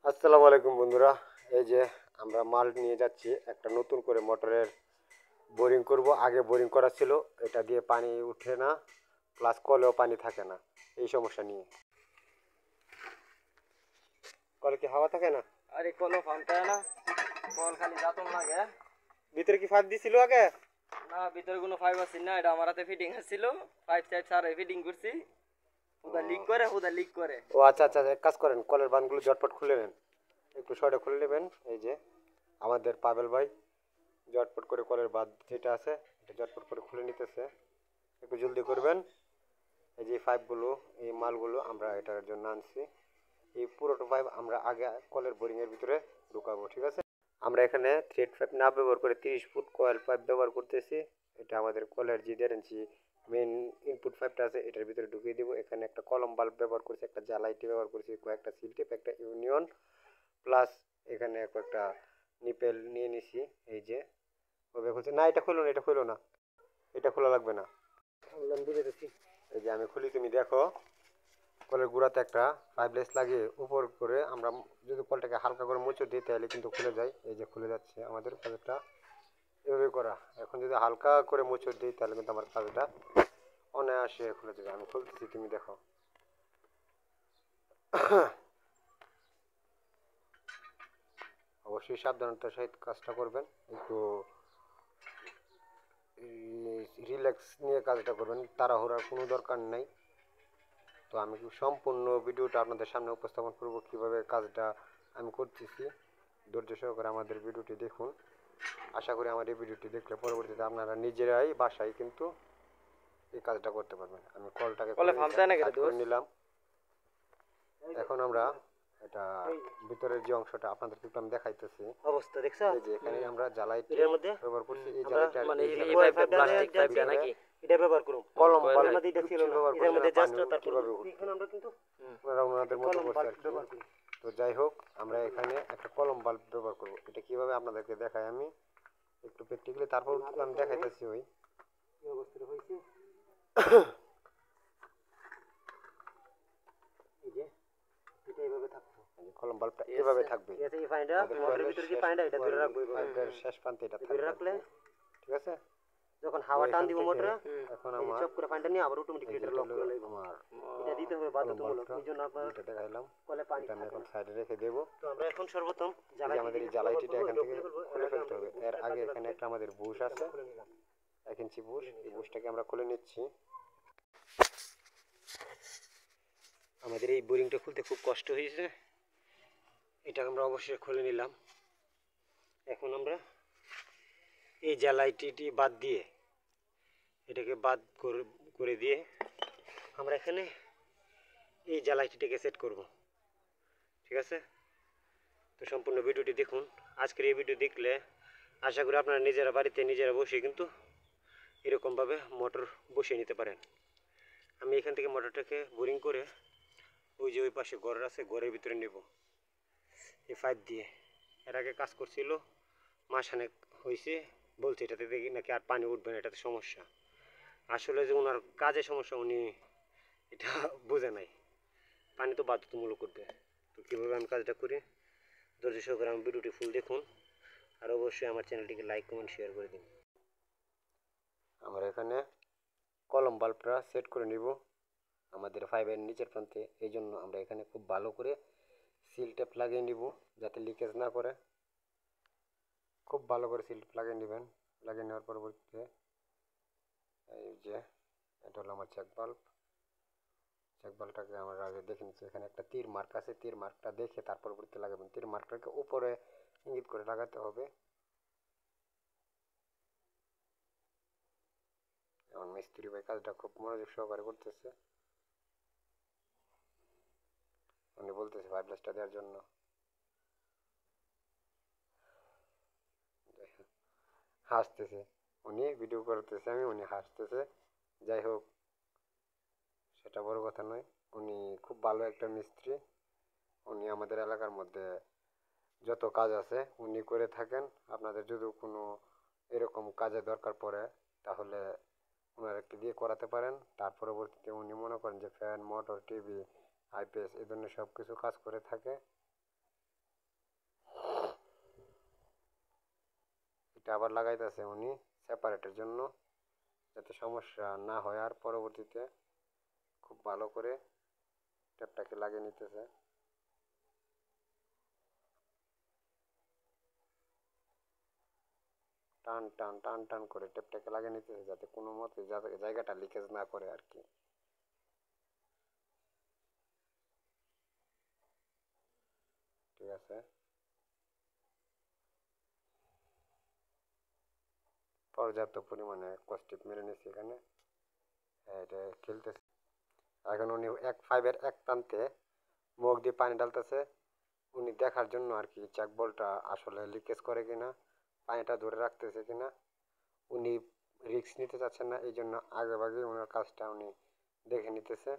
আসসালামু আলাইকুম বন্ধুরা। এই যে আমরা মাল নিয়ে যাচ্ছি, একটা নতুন করে মোটরের বোরিং করব। আগে বোরিং করা ছিল, এটা দিয়ে পানি উঠে না, প্লাস কলেও পানি থাকে না। এই সমস্যা নিয়ে কলে কি হাওয়া থাকে না? আরে কলও ফান্তায় না, কল খালি যাতন লাগে। ভিতরে কি ফাঁক দিছিল আগে? না, ভিতরে কোনো পাইপ আছে না, এটা আমার হাতে ফিটিং ছিল। পাইপ টাইপ সারে ফিটিং করছি। হুদা লিক করে। ও আচ্ছা আচ্ছা, এক কাজ করেন, কলের বানগুলো ঝটপট খুলে নেন, একটু শর্টে খুলে নেবেন। এই যে আমাদের পাবেল ভাই ঝটপট করে কলের বাঁধ যেটা আছে এটা ঝটপট করে খুলে নিতেছে, একটু জলদি করবেন। এই যে পাইপগুলো, এই মালগুলো আমরা এটার জন্য আনছি। এই পুরোটা পাইপ আমরা আগে কলের বোরিংয়ের ভিতরে ঢুকাবো, ঠিক আছে? আমরা এখানে থ্রেড পাইপ না ব্যবহার করে 30 ফুট কয়েল পাইপ ব্যবহার করতেছি। এটা আমাদের কলের যে 1.5 ইঞ্চি মেন ইনপুট পাইপটা আছে এটার ভিতরে ঢুকিয়ে দিব। এখানে একটা কলম বাল্ব ব্যবহার করছি, একটা জ্বালাইটি ব্যবহার করছি, কয়েকটা সিল টেপ, একটা ইউনিয়ন, প্লাস এখানে কয়েকটা নিপেল নিয়ে নিছি। এই যে ওভাবে খুলছে না, এটা খুলো না, এটা খুলো না, এটা খোলা লাগবে না। এই যে আমি খুলি, তুমি দেখো। কলের গুঁড়াতে একটা পাইপলেস লাগিয়ে উপর করে আমরা যদি কলটাকে হালকা করে মুচড় দিই তাহলে কিন্তু খুলে যায়। এই যে খুলে যাচ্ছে আমাদের কাজটা, এভাবে করা। এখন যদি হালকা করে মুচড় দিই তাহলে কিন্তু আমার কাজটা অনায়াসে খুলে যাবে। আমি খুলতেছি, তুমি দেখো। অবশ্যই সাবধানতার সহিত কাজটা করবেন, একটু রিল্যাক্স নিয়ে কাজটা করবেন, তাড়াহুড়ার কোনো দরকার নেই। তো আমি সম্পূর্ণ ভিডিওটা আপনাদের সামনে উপস্থাপন করব, কিভাবে কাজটা আমি করতেছি। ধৈর্য সহকারে আমাদের ভিডিওটি দেখুন। আশা করি আমার এই ভিডিওটি দেখলে পরবর্তীতে আপনারা নিজেরাই বাসায় কিন্তু এই কাজটা করতে পারবেন। আমি কলটাকে করে নিলাম। এখন আমরা এটা ভিতরের যে অংশটা আপনাদেরকে একটু আমি দেখাইতেছি। অবস্থা দেখছো? এই যে এখানে আমরা জ্বালাইটি ব্যবহার করছি। এই জ্বালাইটা মানে এই পাইপটা প্লাস্টিক পাইপটা নাকি এটা ব্যবহার করুন। কলম বাল্ব মধ্যে এটা ছিল ব্যবহার করুন, এর মধ্যে জাস্ট তারপর এখন আমরা কিন্তু ওনাদের মতো করছি আর কি। তো যাই হোক, আমরা এখানে একটা কলম বাল্ব ব্যবহার করব। এটা কিভাবে আপনাদেরকে দেখাই আমি একটু প্র্যাকটিক্যালি, তারপর আমি দেখাইতেছি ওই অবস্থাটা হয়েছে। এই যে এটা এইভাবে থাকতো, কলম বাল্বটা এভাবে থাকবে। এই ফাইন্ডা মোটরের ভিতরে যে ফাইন্ডা এটা ধরে রাখবো, এর শেষ প্রান্তে এটা ধরে রাখলে ঠিক আছে। যখন হাওয়া টান দিব মোটরে, এখন আমার চপ করে ফাইন্ডা নিয়ে আবার অটোমেটিক এটা লক করে লইব। আমার এটা দিতে হবে বাধ্যতামূলক, এইজন্য আপনার এটা দেখাইলাম। কলে পানি আমি এখন সাইডে রেখে দেব। তো আমরা এখন সর্বপ্রথম আমাদের এই জ্বালাইটিটা এখান থেকে খুলে ফেলতে হবে। এর আগে এখানে একটা আমাদের বুশ আছে, 1 ইঞ্চি বুশ। এই বুশটাকে আমরা খুলে নিচ্ছি। আমাদের এই বোরিংটা খুলতে খুব কষ্ট হয়েছে, এটা আমরা অবশ্যই খুলে নিলাম। এখন আমরা এই জ্বালাইটি বাদ দিয়ে, এটাকে বাদ করে দিয়ে আমরা এখানে এই জ্বালাইটিটাকে সেট করব, ঠিক আছে? তো সম্পূর্ণ ভিডিওটি দেখুন। আজকের এই ভিডিও দেখলে আশা করি আপনারা নিজেরা বাড়িতে নিজেরা বসে কিন্তু এরকমভাবে মোটর বসিয়ে নিতে পারেন। আমি এখান থেকে মোটরটাকে বোরিং করে ওই যে ওই পাশে ঘর আছে, ঘরের ভিতরে নেব এই পাইপ দিয়ে। এর আগে কাজ করছিল, মাসখানেক হয়েছে, বলছে এটাতে দেখি নাকি আর পানি উঠবে না, এটাতে সমস্যা। আসলে যে ওনার কাজে সমস্যা, উনি এটা বোঝে নাই, পানি তো বাধ্যতামূলক করবে। তো কীভাবে আমি কাজটা করি ধৈর্য সহকারে আমার ভিডিওটি ফুল দেখুন, আর অবশ্যই আমার চ্যানেলটিকে লাইক কমেন্ট শেয়ার করে দিন। আমরা এখানে কলম বাল্বটা সেট করে নিব আমাদের ফাইবের নিচের প্রান্তে। এই জন্য আমরা এখানে খুব ভালো করে সিল টেপ লাগিয়ে নিব যাতে লিকেজ না করে। খুব ভালো করে সিল টেপ লাগিয়ে নেবেন। লাগিয়ে নেওয়ার পরবর্তীতে এই যে এটা হলো আমার চেক বাল্বটাকে আমরা আগে দেখে নিচ্ছি। এখানে একটা তীর মার্ক আছে, তীর মার্কটা দেখে তার পরবর্তীতে লাগাবেন। তীর মার্কটাকে উপরে ইঙ্গিত করে লাগাতে হবে। আমার মিস্ত্রি ভাই কাজটা খুব মনোযোগ সহকারে করতেছে, উনি বলতেছে ফাইব্রেসটা দেওয়ার জন্য। হাসতেছে, উনি ভিডিও করতেছে, উনি হাসতেছে। যাই হোক, সেটা বড় কথা নয়। উনি খুব ভালো একটা মিস্ত্রি। উনি আমাদের এলাকার মধ্যে যত কাজ আছে উনি করে থাকেন। আপনাদের যদি কোনো এরকম কাজে দরকার পড়ে তাহলে ওনাদেরকে দিয়ে করাতে পারেন। তার পরবর্তীতে উনি মনে করেন যে ফ্যান, মোটর, টিভি, আইপিএস এই ধরনের সব কিছু কাজ করে থাকে। আরেকটা আবার লাগাইতেছে উনি সেপারেটের জন্য, যাতে সমস্যা না হয়। আর পরবর্তীতে খুব ভালো করে টেপটাকে লাগিয়ে নিতেছে। টান টান টান টান করে টেপটাকে লাগিয়ে নিতেছে, যাতে কোনো মতে জায়গাটা লিকেজ না করে আর কি। ঠিক আছে, পর্যাপ্ত পরিমাণে কস্টিপ মেরে নিচ্ছে এখানে। হ্যাঁ, এটা খেলতেছে। এখন উনি পাইপের এক প্রান্তে মুখ দিয়ে পানি ঢালতেছে, উনি দেখার জন্য আর কি চ্যাক বলটা আসলে লিকেজ করে কিনা, পানিটা ধরে রাখতেছে কিনা। উনি রিস্ক নিতে চাচ্ছেন না, এই জন্য আগে ভাগে ওনার কাজটা উনি দেখে নিতেছে।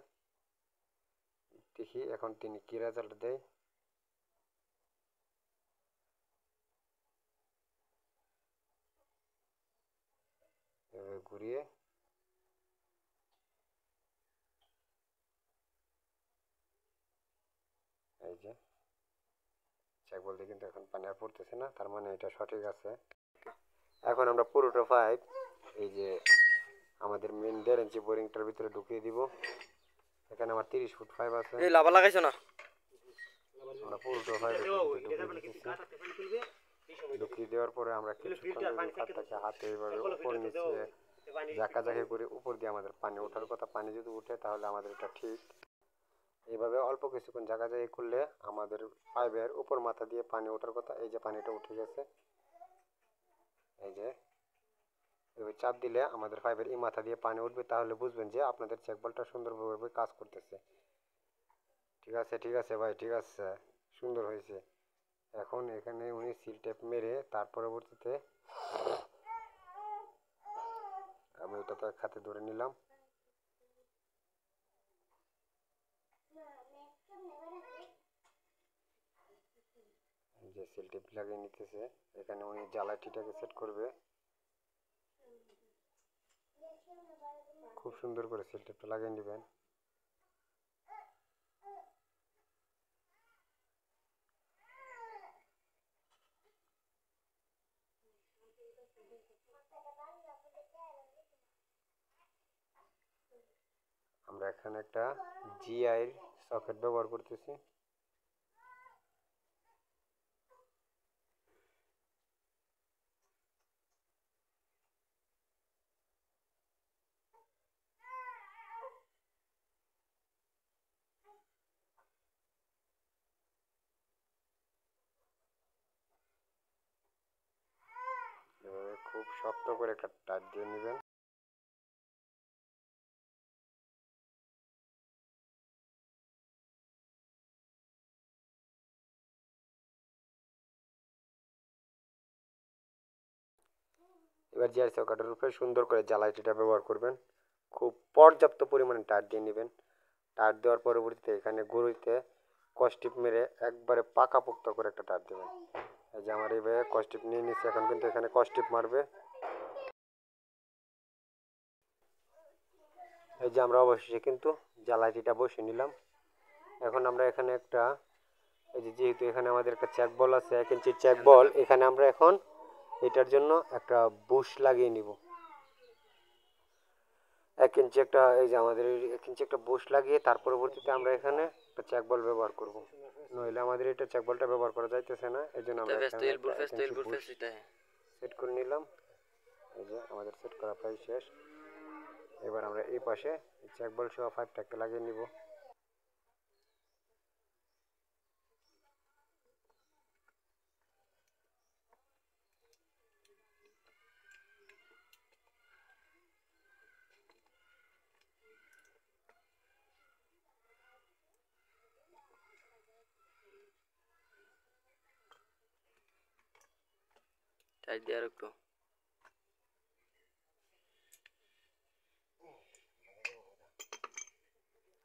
দেখি এখন তিনি কি রেজাল্ট দেয়। এভাবে ঘুরিয়ে এই যে চেক বলতে কিন্তু এখন পানি আর পড়তেছে না, তার মানে এটা সঠিক আছে। এখন আমরা পুরোটা পাইপ এই যে আমাদের মেন 1.5 ইঞ্চি বোরিংটার ভিতরে ঢুকিয়ে দিব। এখানে আমার 30 ফুট পাইপ আছে। এই লাভা লাগাইছো না? আমরা পুরোটা পাইপ ঢুকিয়ে দেওয়ার পরে আমরা কিছুক্ষণ পাইপটাকে হাতে এইভাবে উপর নিচে ঝাঁকাঝাঁকি করে উপর দিয়ে আমাদের পানি ওঠার কথা। পানি যদি উঠে তাহলে আমাদের এটা ঠিক। এইভাবে অল্প কিছুক্ষণ ঝাঁকাঝাঁকি করলে আমাদের পাইপের উপর মাথা দিয়ে পানি ওঠার কথা। এই যে পানিটা উঠে গেছে, এই যে এভাবে চাপ দিলে আমাদের পাইপের এই মাথা দিয়ে পানি উঠবে, তাহলে বুঝবেন যে আপনাদের চেকবলটা সুন্দরভাবে কাজ করতেছে। ঠিক আছে, ঠিক আছে ভাই, ঠিক আছে, সুন্দর হয়েছে। এখন এখানে উনি সিল টেপ মেরে তার পরবর্তীতে আমি ওটাতে হাতে ধরে নিলাম। যে সিল টেপ লাগিয়ে নিতেছে, এখানে উনি জ্বালাটিটাকে সেট করবে। খুব সুন্দর করে সিল টেপটা লাগিয়ে নেবেন। আমরা এখানে একটা জিআই সকেট ব্যবহার করতেছি। এভাবে খুব শক্ত করে একটা টাইট দিয়ে নেবেন। এবার জিআই সকেটের উপরে সুন্দর করে জ্বালাইটিটা ব্যবহার করবেন। খুব পর্যাপ্ত পরিমাণে টাইট দিয়ে নেবেন। টাইট দেওয়ার পরবর্তীতে এখানে গুঁড়িতে কস্টিপ মেরে একবারে পাকাপোক্ত করে একটা টাইট দেবেন। এই যে আমার এইভাবে কস্টিপ নিয়ে নিচ্ছে, এখন কিন্তু এখানে কস্টিপ মারবে। এই যে আমরা অবশেষে কিন্তু জ্বালাইটিটা বসিয়ে নিলাম। এখন আমরা এখানে একটা এই যে যেহেতু এখানে আমাদের একটা চেক বল আছে 1 ইঞ্চির চেক বল, এখানে আমরা এখন এটার জন্য একটা বুশ লাগিয়ে নিব। 1 ইঞ্চি একটা এই যে আমাদের 1 ইঞ্চি একটা বুশ লাগিয়ে তার পরবর্তীতে আমরা এখানে একটা চেক বল ব্যবহার করব। নইলে আমাদের এটা চেক বলটা ব্যবহার করা যাইতেছে না, এই জন্য আমরা এখানে একটা 1 ইঞ্চি বুশ সেট করে নিলাম। এই যে আমাদের সেট করা প্রায় শেষ। এবার আমরা এই পাশে চেক বল সহ পাইপটাকে লাগিয়ে নিব। টাইট দিয়ে আর একটু।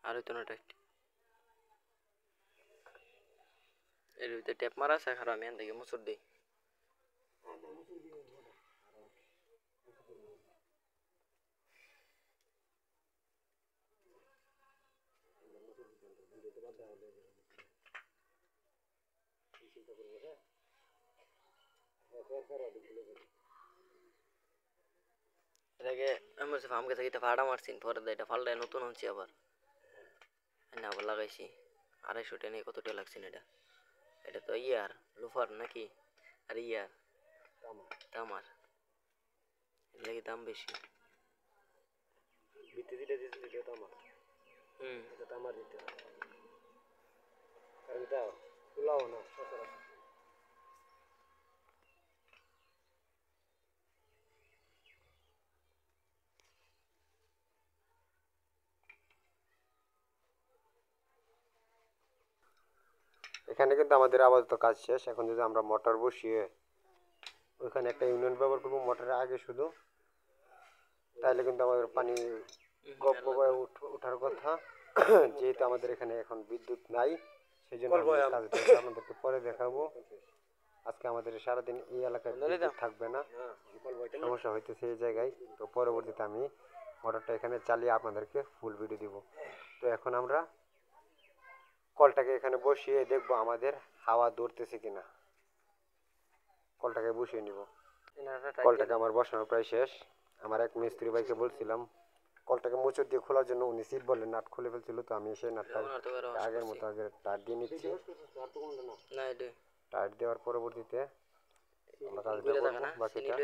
আর হইতো না টাইট। এর ভিতরে টেপ মারা আছে, খারাপ আমি এখান থেকে মুসুর দিই। এর আগে আমি বলছি ফার্ম গেছে এটা ফাড়া মারছিন পরে এটা ফালটায় নতুন হচ্ছে আবার না আবার লাগাইছি 250 টাকা নিয়ে কত টাকা লাগছে এটা এটা তো ইয়ার লোফার নাকি আর ইয়ার তামার এর লাগে দাম বেশি ভিত্তি যেটা দিচ্ছে সেটা তো আমার, হুম এটা তো আমার দিতে হবে, কারণ এটা খোলাও না সচরাচর। এখানে কিন্তু আমাদের আপাতত কাজ শেষ। এখন যদি আমরা মোটর বসিয়ে ওইখানে একটা ইউনিয়ন ব্যবহার করবো মোটরের আগে শুধু, তাহলে কিন্তু আমাদের পানি গপ গপায় ওঠার কথা। যেহেতু আমাদের এখানে এখন বিদ্যুৎ নাই, সেই জন্য আমি কাজটা আপনাদেরকে পরে দেখাবো। আজকে আমাদের সারাদিন এই এলাকায় বিদ্যুৎ থাকবে না, সমস্যা হইতেছে এই জায়গায়। তো পরবর্তীতে আমি মোটরটা এখানে চালিয়ে আপনাদেরকে ফুল ভিডিও দিব। তো এখন আমরা কলটাকে এখানে বসিয়ে দেখবো আমাদের হাওয়া ধরতেছে কিনা। কলটাকে বসিয়ে নিব। কলটাকে আমার বসানো প্রায় শেষ। আমার এক মিস্ত্রি ভাইকে বলছিলাম কলটাকে মোচড় দিয়ে খোলার জন্য, উনি সিট বলেন নাট খুলে ফেলছিল। তো আমি সেই নাটটা আগের মতো আগে টাইট দিয়ে নিচ্ছি। না এটা টাইট দেওয়ার পরবর্তীতে আমরা কাজটা করবো বাকিটা।